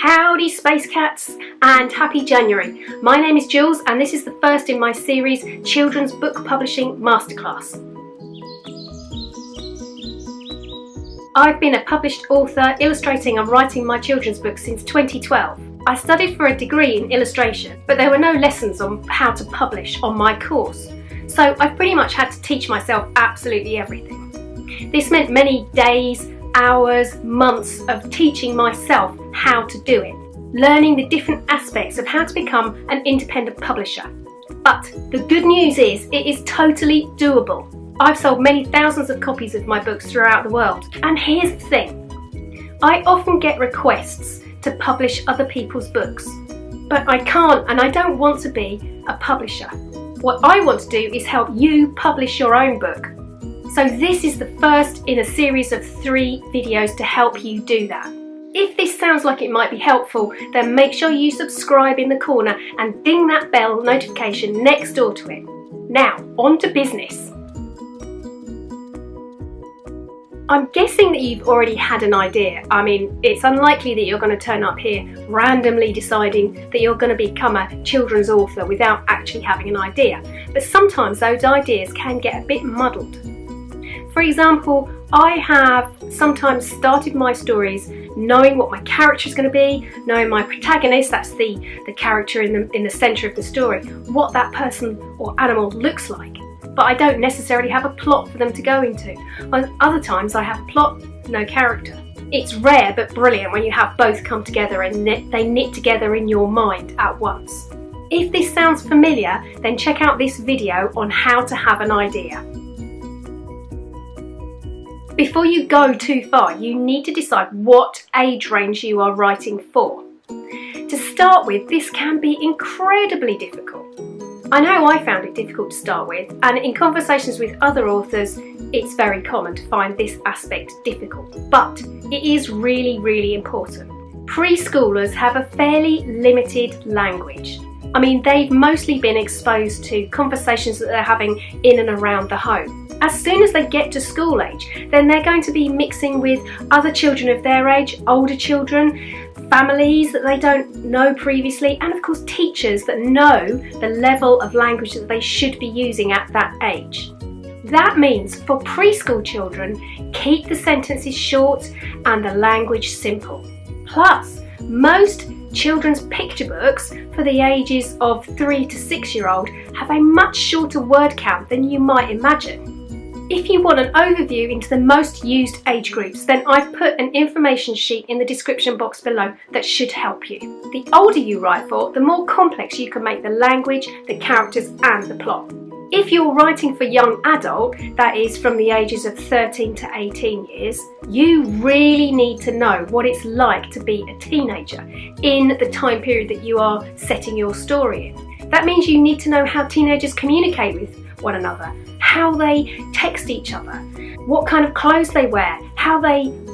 Howdy Space Cats and happy January. My name is Jules and this is the first in my series Children's Book Publishing Masterclass. I've been a published author, illustrating and writing my children's books since 2012. I studied for a degree in illustration, but there were no lessons on how to publish on my course. So I've pretty much had to teach myself absolutely everything. This meant many days, hours, months of teaching myself how to do it, learning the different aspects of how to become an independent publisher. But the good news is it is totally doable. I've sold many thousands of copies of my books throughout the world. And here's the thing, I often get requests to publish other people's books, but I can't and I don't want to be a publisher. What I want to do is help you publish your own book. So this is the first in a series of 3 videos to help you do that. If this sounds like it might be helpful, then make sure you subscribe in the corner and ding that bell notification next door to it. Now, on to business. I'm guessing that you've already had an idea. I mean, it's unlikely that you're going to turn up here randomly deciding that you're going to become a children's author without actually having an idea. But sometimes those ideas can get a bit muddled. For example, I have sometimes started my stories knowing what my character is going to be, knowing my protagonist, that's the character in the centre of the story, what that person or animal looks like. But I don't necessarily have a plot for them to go into. Other times I have a plot, no character. It's rare but brilliant when you have both come together and they knit together in your mind at once. If this sounds familiar, then check out this video on how to have an idea. Before you go too far, you need to decide what age range you are writing for. To start with, this can be incredibly difficult. I know I found it difficult to start with, and in conversations with other authors, it's very common to find this aspect difficult, but it is really, really important. Preschoolers have a fairly limited language. I mean, they've mostly been exposed to conversations that they're having in and around the home. As soon as they get to school age, then they're going to be mixing with other children of their age, older children, families that they don't know previously, and of course teachers that know the level of language that they should be using at that age. That means for preschool children, keep the sentences short and the language simple. Plus, most children's picture books for the ages of 3 to 6-year-old have a much shorter word count than you might imagine. If you want an overview into the most used age groups, then I've put an information sheet in the description box below that should help you. The older you write for, the more complex you can make the language, the characters and the plot. If you're writing for young adult, that is from the ages of 13 to 18 years, you really need to know what it's like to be a teenager in the time period that you are setting your story in. That means you need to know how teenagers communicate with one another, how they text each other, what kind of clothes they wear,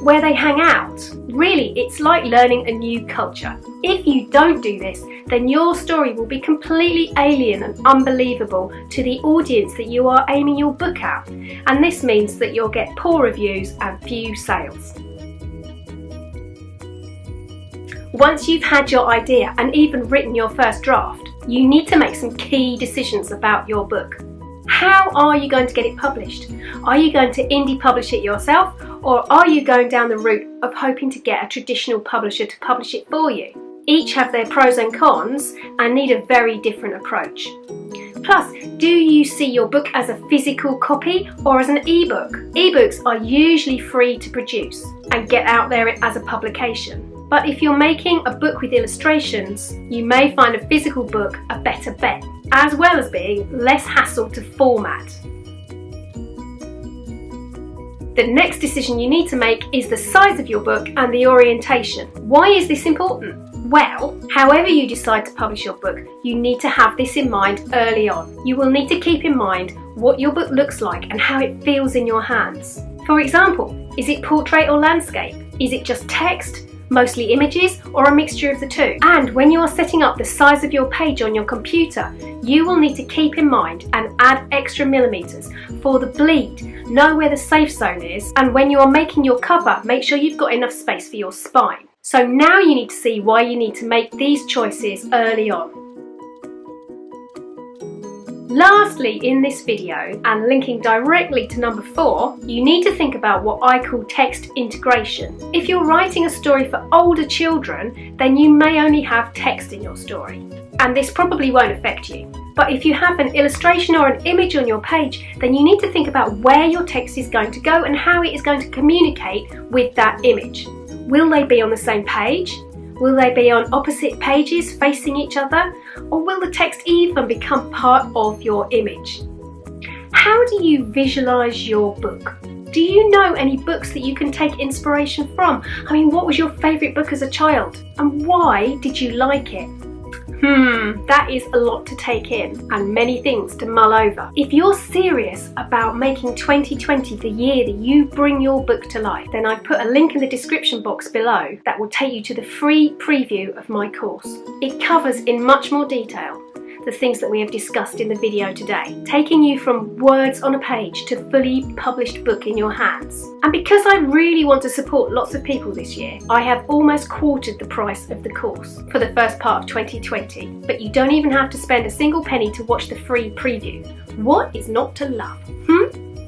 where they hang out. Really, it's like learning a new culture. If you don't do this, then your story will be completely alien and unbelievable to the audience that you are aiming your book at. And this means that you'll get poor reviews and few sales. Once you've had your idea and even written your first draft, you need to make some key decisions about your book. How are you going to get it published? Are you going to indie publish it yourself, or are you going down the route of hoping to get a traditional publisher to publish it for you? Each have their pros and cons and need a very different approach. Plus, do you see your book as a physical copy or as an ebook? Ebooks are usually free to produce and get out there as a publication. But if you're making a book with illustrations, you may find a physical book a better bet, as well as being less hassle to format. The next decision you need to make is the size of your book and the orientation. Why is this important? Well, however you decide to publish your book, you need to have this in mind early on. You will need to keep in mind what your book looks like and how it feels in your hands. For example, is it portrait or landscape? Is it just text? Mostly images, or a mixture of the two? And when you are setting up the size of your page on your computer, you will need to keep in mind and add extra millimeters for the bleed, know where the safe zone is, and when you are making your cover, make sure you've got enough space for your spine. So now you need to see why you need to make these choices early on. Lastly, in this video, and linking directly to number 4, you need to think about what I call text integration. If you're writing a story for older children, then you may only have text in your story, and this probably won't affect you. But if you have an illustration or an image on your page, then you need to think about where your text is going to go and how it is going to communicate with that image. Will they be on the same page? Will they be on opposite pages facing each other? Or will the text even become part of your image? How do you visualize your book? Do you know any books that you can take inspiration from? I mean, what was your favorite book as a child? And why did you like it? That is a lot to take in and many things to mull over. If you're serious about making 2020 the year that you bring your book to life, then I've put a link in the description box below that will take you to the free preview of my course. It covers in much more detail the things that we have discussed in the video today, taking you from words on a page to fully published book in your hands. And because I really want to support lots of people this year, I have almost quartered the price of the course for the first part of 2020, but you don't even have to spend a single penny to watch the free preview. What is not to love?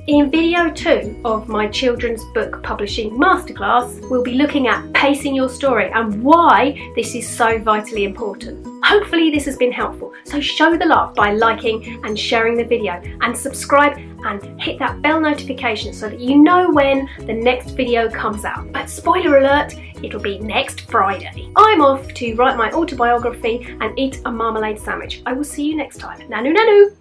In video 2 of my children's book publishing masterclass, we'll be looking at pacing your story and why this is so vitally important. Hopefully this has been helpful, so show the love by liking and sharing the video, and subscribe and hit that bell notification so that you know when the next video comes out. But spoiler alert, it'll be next Friday. I'm off to write my autobiography and eat a marmalade sandwich. I will see you next time. Nanu nanu!